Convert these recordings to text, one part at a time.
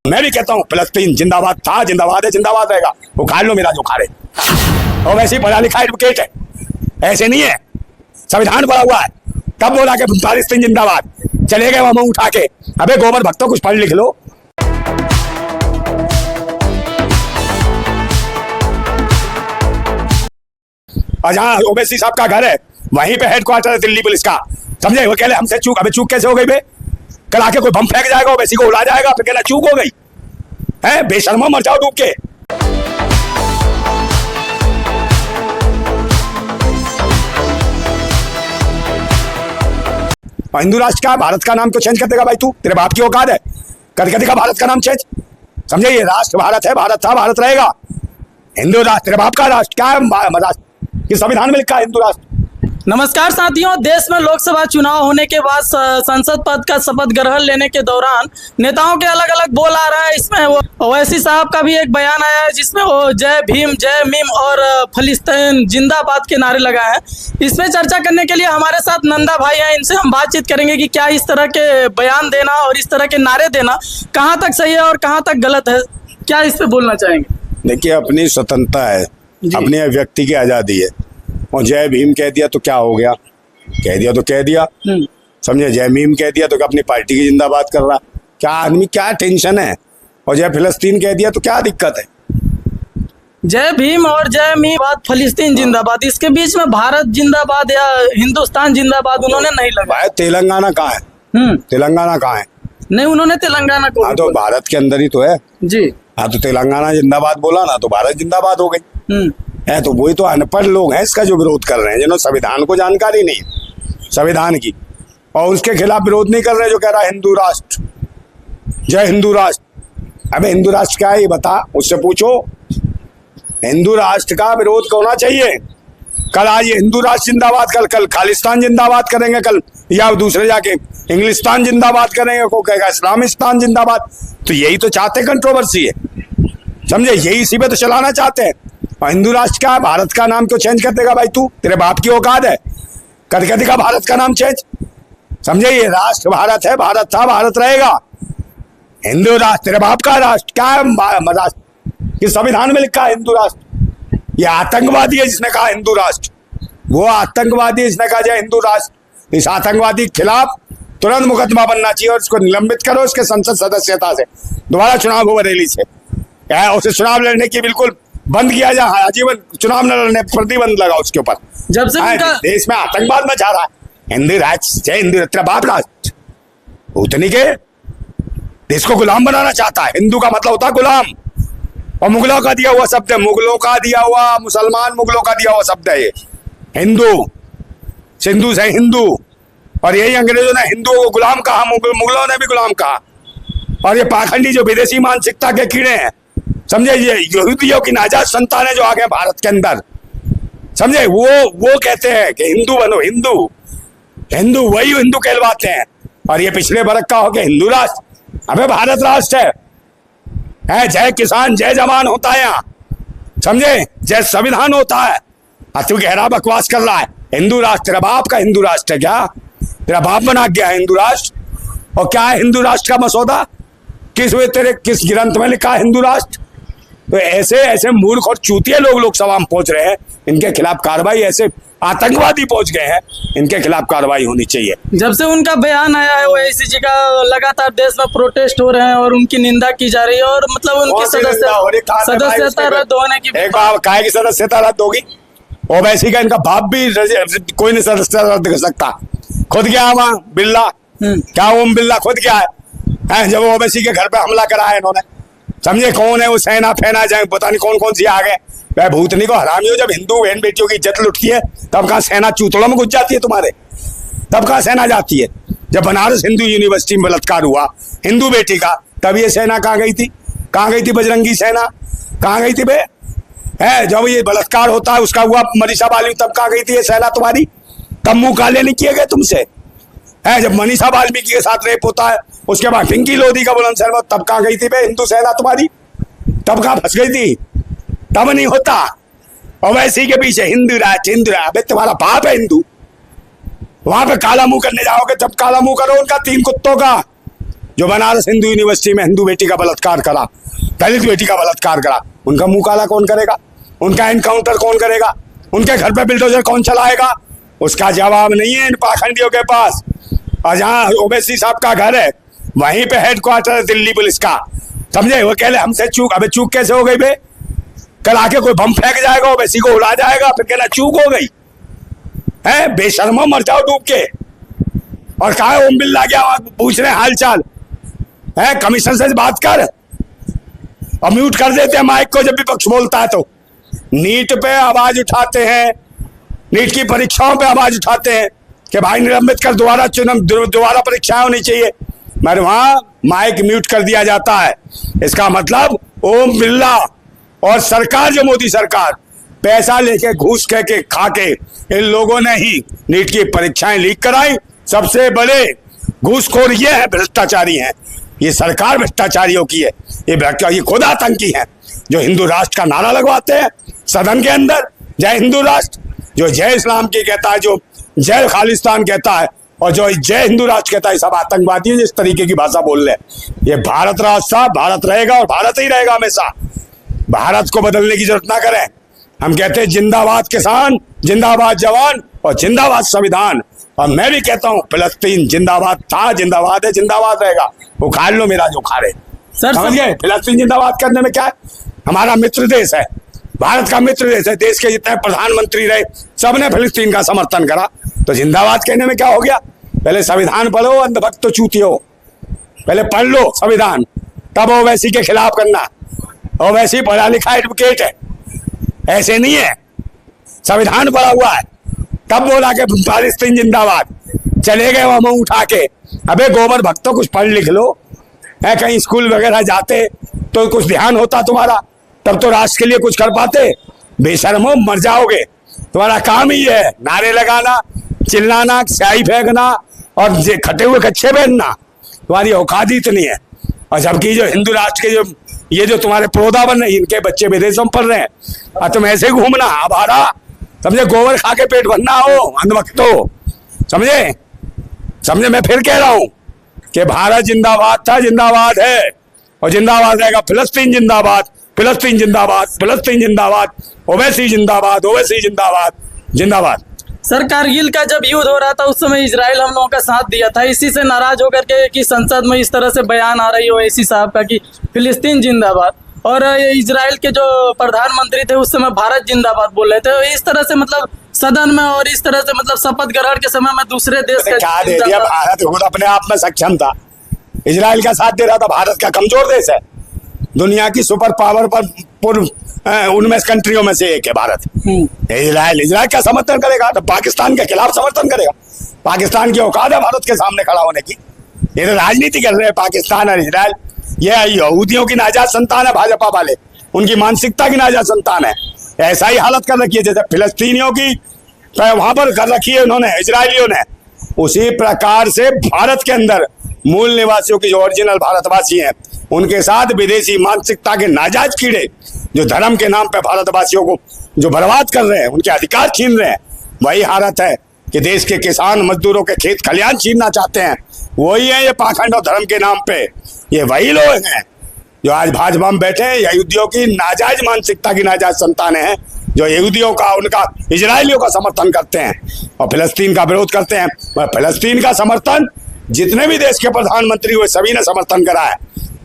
मैं भी कहता हूँ फिलिस्तीन जिंदाबाद था, जिंदाबाद है, जिंदाबाद रहेगा। वो खा लो मेरा जो खा रहे। और वैसे ही पढ़ा लिखा एडवोकेट है, ऐसे नहीं है। संविधान पढ़ा हुआ है, तब बोला कि फिलिस्तीन जिंदाबाद। चले गए वहां उठा के। अबे गोबर भक्तों, कुछ पढ़ लिख लो। और जहाँ ओवैसी साहब का घर है वहीं पे हेडक्वार्टर है दिल्ली पुलिस का, समझे। वो कह रहे हमसे चूक। अबे चूक कैसे हो गई बे? कल आके कोई बम फेंक जाएगा, ओवैसी को उड़ा जाएगा, फिर कहना चूक हो गई है। बेशर्मा, मर जाओ डूब के। हिंदू राष्ट्र का, भारत का नाम क्यों चेंज कर देगा भाई तू? तेरे बाप की औकात है? कर देगा भारत का नाम चेंज, समझे। ये राष्ट्र भारत है, भारत था, भारत रहेगा। हिंदू राष्ट्र तेरे बाप का राष्ट्र क्या है? कि संविधान में लिखा है हिंदू राष्ट्र। नमस्कार साथियों, देश में लोकसभा चुनाव होने के बाद संसद पद का शपथ ग्रहण लेने के दौरान नेताओं के अलग अलग बोल आ रहा है। इसमें वो ओवैसी साहब का भी एक बयान आया है जिसमें वो जय भीम, जय मीम और फिलिस्तीन जिंदाबाद के नारे लगाए हैं। इसमें चर्चा करने के लिए हमारे साथ नंदा भाई हैं, इनसे हम बातचीत करेंगे कि क्या इस तरह के बयान देना और इस तरह के नारे देना कहाँ तक सही है और कहाँ तक गलत है, क्या इस पर बोलना चाहेंगे? देखिए, अपनी स्वतंत्रता है, अपनी व्यक्ति की आजादी है। और जय भीम कह दिया तो क्या हो गया? कह दिया तो कह दिया, समझे। जय भीम कह दिया तो क्या अपनी पार्टी की जिंदाबाद कर रहा? क्या आदमी, क्या टेंशन है? और जय फिलिस्तीन कह दिया तो क्या दिक्कत है? जय भीम और जय मीम फिलिस्तीन जिंदाबाद, इसके बीच में भारत जिंदाबाद या हिंदुस्तान जिंदाबाद उन्होंने नहीं लगाया। तेलंगाना कहाँ है? तेलंगाना कहाँ है? नहीं, उन्होंने तेलंगाना को। हाँ, तो भारत के अंदर ही तो है जी। हाँ, तो तेलंगाना जिंदाबाद बोला ना, तो भारत जिंदाबाद हो गई है। तो वही तो अनपढ़ लोग हैं इसका जो विरोध कर रहे हैं, जिन्होंने संविधान को जानकारी नहीं है संविधान की, और उसके खिलाफ विरोध नहीं कर रहे जो कह रहा है हिंदू राष्ट्र, जय हिंदू राष्ट्र। अबे हिंदू राष्ट्र क्या है ये बता, उससे पूछो। हिंदू राष्ट्र का विरोध होना चाहिए। कल आज ये हिंदू राष्ट्र जिंदाबाद, कल खालिस्तान जिंदाबाद करेंगे, कल या दूसरे जाके इंग्लिस्तान जिंदाबाद करेंगे, को कहेगा इस्लामिस्तान जिंदाबाद। तो यही तो चाहते, कंट्रोवर्सी है, समझे। यही इसी पे तो चलाना चाहते हैं। और हिंदू राष्ट्र का, भारत का नाम क्यों चेंज कर देगा भाई तू? तेरे बाप की औकात है? कर देगा भारत का नाम चेंज, समझे। ये राष्ट्र भारत है, भारत था, भारत रहेगा। हिंदू राष्ट्र तेरे बाप का राष्ट्र क्या है? राष्ट्र कि संविधान में लिखा है हिंदू राष्ट्र। ये आतंकवादी है जिसने कहा हिंदू राष्ट्र, वो आतंकवादी जिसने कहा जाए हिंदू राष्ट्र। इस आतंकवादी के खिलाफ तुरंत मुकदमा बनना चाहिए और इसको निलंबित करो उसके संसद सदस्यता से। दोबारा चुनाव हो बरेली से, उसे चुनाव लड़ने की बिल्कुल बंद किया जाए, आजीवन चुनाव न लड़ने प्रतिबंध लगा उसके ऊपर। जब से देश में आतंकवाद मचा रहा है। हिंदू राष्ट्र, जय हिंदू, तेरा बाप राष्ट्र उतनी के देश को गुलाम बनाना चाहता है। हिंदू का मतलब होता है गुलाम, और मुगलों का दिया हुआ शब्द है, मुगलों का दिया हुआ, मुसलमान मुगलों का दिया हुआ शब्द है ये हिंदू। सिंधु से हिंदू, और यही अंग्रेजों ने हिंदुओं को गुलाम कहा, मुगलों ने भी गुलाम कहा। और ये पाखंडी जो विदेशी मानसिकता के कीड़े हैं, समझे, ये यहूदियों की नाजायज संतान है जो आ गए भारत के अंदर, समझे। वो कहते हैं कि हिंदू बनो, हिंदू हिंदू वही हिंदू कहलवाते हैं। और ये पिछले बरस का हो गया हिंदू राष्ट्र। अबे भारत राष्ट्र है, जय किसान जय जवान होता है यहाँ, समझे, जय संविधान होता है। तू गहरा बकवास कर रहा है। हिंदू राष्ट्र तेरा बाप का हिंदू राष्ट्र है क्या? तेरा बाप बना गया है हिंदू राष्ट्र। और क्या है हिंदू राष्ट्र का मसौदा? किस ग्रंथ में लिखा है हिंदू राष्ट्र? तो ऐसे मूर्ख और चूतिया लोग लोकसभा में पहुंच रहे हैं, इनके खिलाफ कार्रवाई, ऐसे आतंकवादी पहुंच गए हैं, इनके खिलाफ कार्रवाई होनी चाहिए। जब से उनका बयान आया है ओवैसी जी का, लगातार देश में प्रोटेस्ट हो रहे हैं और उनकी निंदा की जा रही है, और मतलब उनकी सदस्यता रद्द होने की। एक बार काहे की सदस्यता रद्द होगी? ओवैसी का इनका बाप भी कोई नहीं सदस्यता रद्द कर सकता। खुद गया वहां बिल्ला, क्या ओम बिल्ला खुद गया है जब ओवैसी के घर पे हमला करा है इन्होंने, समझे। कौन है वो सेना फैना जाए, पता नहीं कौन सी आ गए। वह भूतनी को हरामियों, जब हिंदू बहन बेटियों की इज्जत लुटती है तब कहाँ सेना चूतड़ों में घुस जाती है तुम्हारे? तब कहाँ सेना जाती है? जब बनारस हिंदू यूनिवर्सिटी में बलात्कार हुआ हिंदू बेटी का, तब ये सेना कहाँ गई थी? कहाँ गई थी बजरंगी सेना? कहाँ गई थी बे? जब ये बलात्कार होता है उसका हुआ मनीषा बाल्मीकि, तब कहाँ गई थी ये सेना तुम्हारी? तब मुंह काले नहीं किए गए तुमसे? जब मनीषा बाल्मीकि के साथ रेप होता है, उसके बाद पिंकी लोधी का बुलंदशहर, तब कहाँ गई थी बे हिंदू सेना तुम्हारी? तब कहाँ फंस गई थी? तब नहीं होता। और वैसे के पीछे हिंदू राष्ट्र, अबे तुम्हारा बाप है हिंदू। वहां पे काला मुंह करने जाओगे, जब काला मुंह करो उनका 3 कुत्तों का, जो बनारस हिंदू यूनिवर्सिटी में हिंदू बेटी का बलात्कार करा, दलित बेटी का बलात्कार करा, उनका मुंह काला कौन करेगा? उनका एनकाउंटर कौन करेगा? उनके घर पे बिल्डोजर कौन चलाएगा? उसका जवाब नहीं है इन पाखंडियों के पास। और जहाँ ओवैसी साहब का घर है वहीं पे हेडक्वार्टर है दिल्ली पुलिस का, समझे? वो कह रहे हमसे चूक। अबे चूक कैसे हो गई बे? कल आके कोई बम फेंक जाएगा, ओवैसी को उड़ा जाएगा, फिर कहना चूक हो गई है। बेशर्मो, मर जाओ डूब के। और कहा ओम बिरला गया वहां पूछ रहे हाल चाल है, कमीशन से बात कर। और म्यूट कर देते हैं माइक को जब विपक्ष बोलता है तो। नीट पे आवाज उठाते हैं, नीट की परीक्षाओं पे आवाज उठाते हैं कि भाई निलंबित कर, दोबारा परीक्षाएं होनी चाहिए, मगर वहां माइक म्यूट कर दिया जाता है। इसका मतलब ओम बिरला और सरकार, जो मोदी सरकार, पैसा लेके घूस खा के इन लोगों ने ही नीट की परीक्षाएं लीक कराई। सबसे बड़े घूसखोर ये है, भ्रष्टाचारी हैं। ये सरकार भ्रष्टाचारियों की है। ये खुद आतंकी है जो हिंदू राष्ट्र का नारा लगवाते हैं सदन के अंदर, जय हिंदू राष्ट्र, जो जय इस्लाम की कहता है, जो जय खालिस्तान कहता है, और जो जय हिंदू राष्ट्र कहता है। सब आतंकवादी है जिस तरीके की भाषा बोल रहे हैं। ये भारत राष्ट्र, भारत रहेगा और भारत ही रहेगा हमेशा। भारत को बदलने की जरूरत ना करें। हम कहते हैं जिंदाबाद किसान, जिंदाबाद जवान और जिंदाबाद संविधान। और मैं भी कहता हूँ फिलिस्तीन जिंदाबाद था, जिंदाबाद है, जिंदाबाद रहेगा। उखाड़ लो मेरा जो उखाड़े, समझ गए? फिलिस्तीन जिंदाबाद करने में क्या है? हमारा मित्र देश है, भारत का मित्र देश है। देश के जितने प्रधानमंत्री रहे सबने फिलिस्तीन का समर्थन करा, तो जिंदाबाद कहने में क्या हो गया? पहले संविधान पढ़ो, अंधभक्त तो चूतियो। पहले पढ़ लो संविधान, तब ओवैसी के खिलाफ करना। ओवैसी पढ़ा लिखा एडवोकेट है, ऐसे नहीं है। संविधान पढ़ा हुआ है, तब बोला कि फिलिस्तीन जिंदाबाद। चले गए वहां मुंह उठा के। अबे गोबर भक्तों, कुछ पढ़ लिख लो। है कहीं स्कूल वगैरह जाते तो कुछ ध्यान होता तुम्हारा, तब तो राष्ट्र के लिए कुछ कर पाते। बेशर्मो, मर जाओगे। तुम्हारा काम ही है नारे लगाना, चिल्लाना, स्याही फेंकना और खटे हुए कच्चे पहनना। तुम्हारी औकात इतनी है। और जबकि जो हिंदू राष्ट्र के जो तुम्हारे प्रोदा बन रहे, इनके बच्चे विदेशों में पढ़ रहे हैं और तुम ऐसे घूमना आवारा, समझे? गोबर खा के पेट भरना हो, अंधभक्तो, समझे? मैं फिर कह रहा हूं कि भारत जिंदाबाद था, जिंदाबाद है और जिंदाबाद रहेगा। फिलिस्तीन जिंदाबाद, फिलिस्तीन जिंदाबाद, फिलिस्तीन जिंदाबाद, ओवैसी जिंदाबाद, ओवैसी जिंदाबाद, जिंदाबाद। सर, कारगिल का जब युद्ध हो रहा था उस समय इजराइल हम लोगों का साथ दिया था। इसी से नाराज होकर के कि संसद में इस तरह से बयान आ रही हो ओवैसी साहब का कि फिलिस्तीन जिंदाबाद, और इजराइल के जो प्रधानमंत्री थे उस समय भारत जिंदाबाद बोल रहे थे। इस तरह से मतलब सदन में और इस तरह से मतलब शपथ ग्रहण के समय में दूसरे देश का क्या दे दिया? भारत खुद अपने आप में सक्षम था, इजराइल का साथ दे रहा था। भारत का कमजोर देश है, दुनिया की सुपर पावर पर उनमें कंट्रियों में से एक है भारत। इजराइल का समर्थन करेगा तो पाकिस्तान के खिलाफ समर्थन करेगा। पाकिस्तान की औकात है भारत के सामने खड़ा होने की। ये तो राजनीति कर रहे हैं पाकिस्तान और इजराइल। ये यहूदियों की नाजायज संतान है भाजपा वाले, उनकी मानसिकता की नाजायज संतान है। ऐसा ही हालत कर रखी है जैसे फिलिस्तीनियों की वहां पर कर रखी है उन्होंने, इजरायलियों ने। उसी प्रकार से भारत के अंदर मूल निवासियों की जो ओरिजिनल भारतवासी हैं उनके साथ विदेशी मानसिकता के नाजायज कीड़े जो धर्म के नाम पे भारतवासियों को जो बर्बाद कर रहे हैं, उनके अधिकार छीन रहे हैं। वही हालत है कि देश के किसान मजदूरों के खेत खलियान छीनना चाहते हैं। वही है ये पाखंड और धर्म के नाम पे। ये वही लोग हैं जो आज भाजपा में बैठे हैं, यहूदियों की नाजायज मानसिकता की नाजायज संतानें हैं, जो यहूदियों का, उनका, इजरायलियों का समर्थन करते हैं और फिलिस्तीन का विरोध करते हैं। फिलिस्तीन का समर्थन जितने भी देश के प्रधानमंत्री हुए सभी ने समर्थन करा है।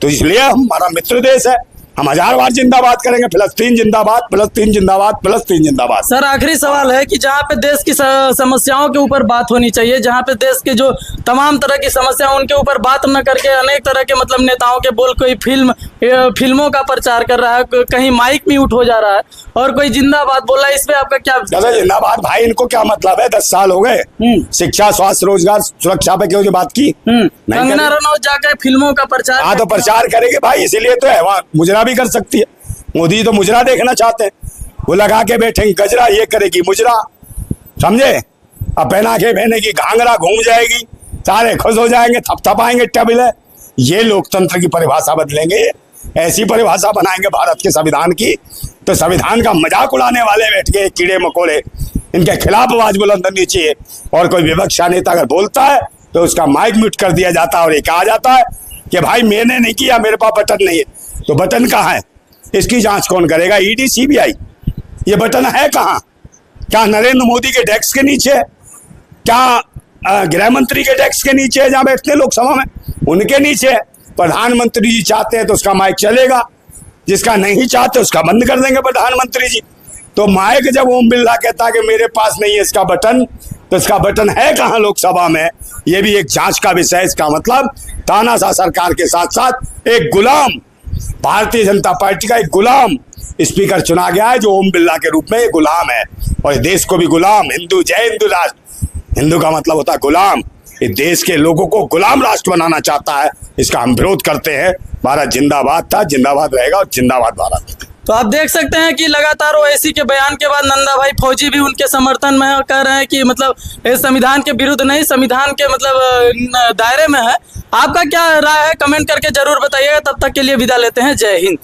तो इसलिए हमारा मित्र देश है, हम 1000 बार जिंदाबाद करेंगे। फिलिस्तीन जिंदाबाद, फिलिस्तीन जिंदाबाद, फिलिस्तीन जिंदाबाद। सर, आखिरी सवाल है कि जहाँ पे देश की समस्याओं के ऊपर बात होनी चाहिए, जहाँ पे देश के जो तमाम तरह की समस्या उनके ऊपर बात न करके अनेक तरह के मतलब नेताओं के बोल, कोई फिल्मों का प्रचार कर रहा है, कहीं माइक म्यूट हो जा रहा है और कोई जिंदाबाद बोल रहा है, इस पे आपका क्या? जिंदाबाद भाई, इनको क्या मतलब है? 10 साल हो गए, शिक्षा, स्वास्थ्य, रोजगार, सुरक्षा पे क्यों बात की? कंगना रनौत जाकर फिल्मों का प्रचार, हाँ तो प्रचार करेंगे भाई, इसीलिए तो है। वहाँ मुजरा भी कर सकती है। मोदी तो मुजरा देखना चाहते हैं, वो लगा के बैठेंगे गजरा, ये करेगी मुजरा, समझे? अब पहना के बहनेगी घाघरा, घूम जाएगी, सारे खुश हो जाएंगे, थपथपाएंगे टबले। ये लोकतंत्र की परिभाषा बदलेंगे, ऐसी परिभाषा बनाएंगे भारत के संविधान की, तो संविधान का मजाक उड़ाने वाले बैठ के कीड़े मकोड़े, इनके खिलाफ आवाज बुलंद करनी चाहिए। और कोई विपक्षी नेता अगर बोलता है तो उसका माइक म्यूट कर दिया जाता है और ये कहा जाता है कि भाई मैंने नहीं किया, मेरे पास बटन नहीं है, तो बटन कहाँ है? इसकी जांच कौन करेगा? ED, CBI? ये बटन है कहाँ? क्या नरेंद्र मोदी के डेस्क के नीचे है? क्या गृह मंत्री के डेस्क के नीचे है, जहां बैठते हैं लोकसभा में? उनके नीचे है। प्रधानमंत्री जी चाहते हैं तो उसका माइक चलेगा, जिसका नहीं चाहते उसका बंद कर देंगे प्रधानमंत्री जी। तो माइक जब ओम बिरला कहता है कि मेरे पास नहीं है इसका बटन, तो इसका बटन है कहाँ लोकसभा में? ये भी एक जांच का विषय है। इसका मतलब तानाशाह सरकार के साथ साथ एक गुलाम, भारतीय जनता पार्टी का एक गुलाम स्पीकर चुना गया है, जो ओम बिरला के रूप में ये गुलाम है। और इस देश को भी गुलाम, हिंदू, जय हिंदू राष्ट्र, हिंदू का मतलब होता है गुलाम, इस देश के लोगों को गुलाम राष्ट्र बनाना चाहता है। इसका हम विरोध करते हैं। भारत जिंदाबाद था, जिंदाबाद रहेगा और जिंदाबाद भारत। तो आप देख सकते हैं कि लगातार ओवैसी के बयान के बाद नंदा भाई फौजी भी उनके समर्थन में है, कह रहे हैं कि मतलब ये संविधान के विरुद्ध नहीं, संविधान के मतलब दायरे में है। आपका क्या राय है? कमेंट करके जरूर बताइएगा। तब तक के लिए विदा लेते हैं। जय हिंद।